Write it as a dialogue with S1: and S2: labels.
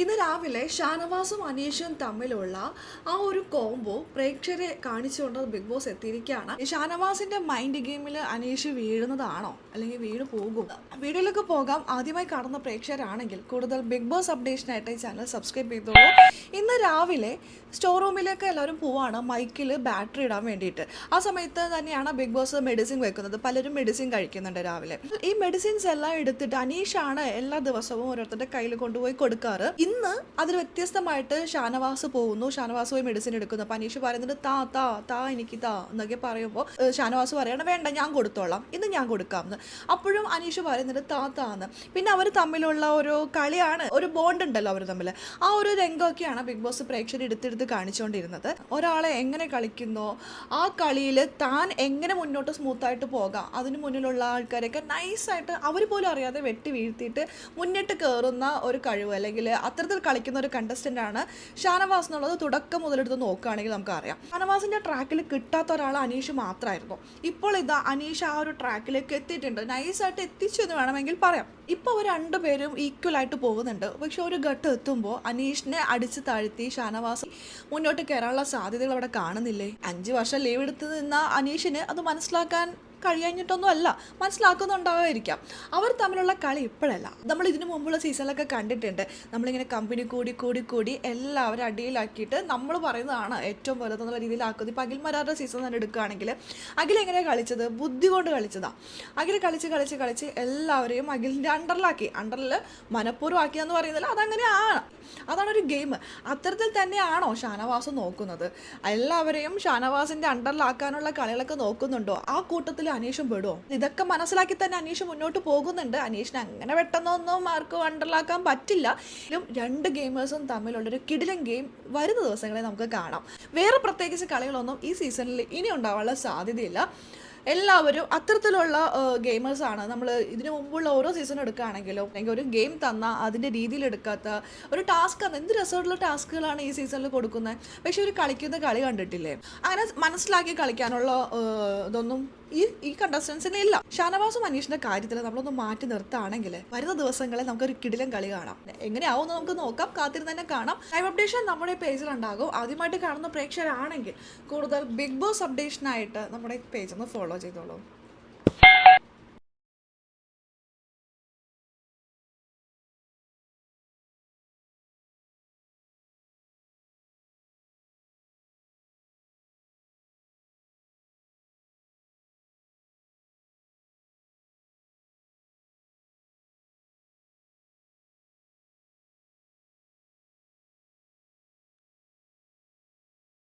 S1: ഇന്ന് രാവിലെ ഷാനവാസും അനീഷും തമ്മിലുള്ള ആ ഒരു കോംബോ പ്രേക്ഷകരെ കാണിച്ചുകൊണ്ട് ബിഗ് ബോസ് എത്തിയിരിക്കുകയാണ്. ഈ ഷാനവാസിന്റെ മൈൻഡ് ഗെയിമിൽ അനീഷ് വീഴുന്നതാണോ അല്ലെങ്കിൽ വീണ് പോകും? വീഡിയോയിലേക്ക് പോകാം. ആദ്യമായി കാണുന്ന പ്രേക്ഷകരാണെങ്കിൽ കൂടുതൽ ബിഗ് ബോസ് അപ്ഡേഷനായിട്ട് ഈ ചാനൽ സബ്സ്ക്രൈബ് ചെയ്തോളൂ. ഇന്ന് രാവിലെ സ്റ്റോർ റൂമിലേക്ക് എല്ലാവരും പോവാണ് മൈക്കിൽ ബാറ്ററി ഇടാൻ വേണ്ടിയിട്ട്. ആ സമയത്ത് തന്നെയാണ് ബിഗ് ബോസ് മെഡിസിൻ വെക്കുന്നത്. പലരും മെഡിസിൻ കഴിക്കുന്നുണ്ട് രാവിലെ. ഈ മെഡിസിൻസ് എല്ലാം എടുത്തിട്ട് അനീഷാണ് എല്ലാ ദിവസവും ഓരോരുത്തരുടെ കയ്യിൽ കൊണ്ടുപോയി കൊടുക്കാറ്. ഇന്ന് അതിൽ വ്യത്യസ്തമായിട്ട് ഷാനവാസ് പോകുന്നു. ഷാനവാസ് പോയി മെഡിസിൻ എടുക്കുന്നു. അപ്പം അനീഷ് പറയുന്നത് താ താ താ എനിക്ക് താ എന്നൊക്കെ പറയുമ്പോൾ ഷാനവാസ് പറയണം വേണ്ട ഞാൻ കൊടുത്തോളാം, ഇന്ന് ഞാൻ കൊടുക്കാമെന്ന്. അപ്പോഴും അനീഷ് പറയുന്നത് താ താന്ന്. പിന്നെ അവർ തമ്മിലുള്ള ഒരു കളിയാണ്, ഒരു ബോണ്ട് ഉണ്ടല്ലോ അവർ തമ്മിൽ. ആ ഒരു രംഗമൊക്കെയാണ് ബിഗ് ബോസ് പ്രേക്ഷകർ എടുത്തെടുത്ത് കാണിച്ചുകൊണ്ടിരുന്നത്. ഒരാളെ എങ്ങനെ കളിക്കുന്നോ ആ കളിയിൽ താൻ എങ്ങനെ മുന്നോട്ട് സ്മൂത്തായിട്ട് പോകാം, അതിന് മുന്നിലുള്ള ആൾക്കാരെയൊക്കെ നൈസായിട്ട് അവർ പോലും അറിയാതെ വെട്ടി വീഴ്ത്തിയിട്ട് മുന്നിട്ട് കയറുന്ന ഒരു കഴിവ്, അല്ലെങ്കിൽ അത്തരത്തിൽ കളിക്കുന്ന ഒരു കണ്ടസ്റ്റൻ്റ് ആണ് ഷാനവാസ് എന്നുള്ളത് തുടക്കം മുതലെടുത്ത് നോക്കുകയാണെങ്കിൽ നമുക്കറിയാം. ഷാനവാസിൻ്റെ ട്രാക്കിൽ കിട്ടാത്ത ഒരാൾ അനീഷ് മാത്രമായിരുന്നു. ഇപ്പോൾ ഇതാ അനീഷ് ആ ഒരു ട്രാക്കിലേക്ക് എത്തിയിട്ടുണ്ട്, നൈസായിട്ട് എത്തിച്ചു എന്ന് വേണമെങ്കിൽ പറയാം. ഇപ്പോൾ അവർ രണ്ടുപേരും ഈക്വലായിട്ട് പോകുന്നുണ്ട്. പക്ഷെ ഒരു ഘട്ടം എത്തുമ്പോൾ അനീഷിനെ അടിച്ച് താഴ്ത്തി ഷാനവാസ് മുന്നോട്ട് കയറാനുള്ള സാധ്യതകൾ അവിടെ കാണുന്നില്ലേ? 5 വർഷം ലീവ് എടുത്ത് നിന്ന അനീഷിന് അത് മനസ്സിലാക്കാൻ കഴിയാഞ്ഞിട്ടൊന്നും അല്ല, മനസ്സിലാക്കുന്നുണ്ടാവായിരിക്കാം. അവർ തമ്മിലുള്ള കളി ഇപ്പോഴല്ല, നമ്മൾ ഇതിനു മുമ്പുള്ള സീസണിലൊക്കെ കണ്ടിട്ടുണ്ട്. നമ്മളിങ്ങനെ കമ്പനി കൂടി കൂടി കൂടി എല്ലാവരും അടിയിലാക്കിയിട്ട് നമ്മൾ പറയുന്നതാണ് ഏറ്റവും വലുതെന്നുള്ള രീതിയിലാക്കുന്നത്. ഇപ്പോൾ അഖിൽമാരാരുടെ സീസൺ തന്നെ എടുക്കുകയാണെങ്കിൽ അഖിൽ എങ്ങനെയാണ് കളിച്ചത്? ബുദ്ധി കൊണ്ട് കളിച്ചതാണ്. അഖിൽ കളിച്ച് കളിച്ച് കളിച്ച് എല്ലാവരെയും അഖിലിൻ്റെ അണ്ടറിൽ മനഃപൂർവ്വം ആക്കിയെന്ന് പറയുന്നില്ല, അതങ്ങനെയാണ്, അതാണൊരു ഗെയിം. അത്തരത്തിൽ തന്നെയാണോ ഷാനവാസ് നോക്കുന്നത്? എല്ലാവരെയും ഷാനവാസിൻ്റെ അണ്ടറിലാക്കാനുള്ള കളികളൊക്കെ നോക്കുന്നുണ്ടോ? ആ കൂട്ടത്തിൽ അനീഷും പെടുമോ? ഇതൊക്കെ മനസ്സിലാക്കി തന്നെ അനീഷ് മുന്നോട്ട് പോകുന്നുണ്ട്. അനീഷിന് അങ്ങനെ പെട്ടെന്നൊന്നും ആർക്കും അണ്ടറിലാക്കാൻ പറ്റില്ല. രണ്ട് ഗെയിമേഴ്സും തമ്മിലുള്ളൊരു കിടിലൻ ഗെയിം വരുന്ന ദിവസങ്ങളിൽ നമുക്ക് കാണാം. വേറെ പ്രത്യേകിച്ച് കളികളൊന്നും ഈ സീസണിൽ ഇനി ഉണ്ടാവാനുള്ള സാധ്യതയില്ല. എല്ലാവരും അത്തരത്തിലുള്ള ഗെയിമേഴ്സാണ്. നമ്മൾ ഇതിനു മുമ്പുള്ള ഓരോ സീസൺ എടുക്കുകയാണെങ്കിലും അല്ലെങ്കിൽ ഒരു ഗെയിം തന്നാൽ അതിൻ്റെ രീതിയിൽ എടുക്കാത്ത ഒരു ടാസ്ക്, എന്ത് രസമുള്ള ടാസ്കുകളാണ് ഈ സീസണിൽ കൊടുക്കുന്നത്. പക്ഷെ ഒരു കളിക്കുന്ന കളി കണ്ടിട്ടില്ലേ? അങ്ങനെ മനസ്സിലാക്കി കളിക്കാനുള്ള ഇതൊന്നും ഈ കണ്ടസ്റ്റൻസിന് ഇല്ല. ഷാനവാസും അനീഷിൻ്റെ കാര്യത്തിൽ നമ്മളൊന്ന് മാറ്റി നിർത്തുകയാണെങ്കിൽ വരുന്ന ദിവസങ്ങളിൽ നമുക്കൊരു കിടിലൻ കളി കാണാം. എങ്ങനെയാവും നമുക്ക് നോക്കാം, കാത്തിരുന്ന് തന്നെ കാണാം. ലൈവ് അപ്ഡേഷൻ നമ്മുടെ പേജിലുണ്ടാകും. ആദ്യമായിട്ട് കാണുന്ന പ്രേക്ഷകരാണെങ്കിൽ കൂടുതൽ ബിഗ് ബോസ് അപ്ഡേഷനായിട്ട് നമ്മുടെ പേജ് ഒന്ന് ഫോളോ ചെയ്തോളൂ.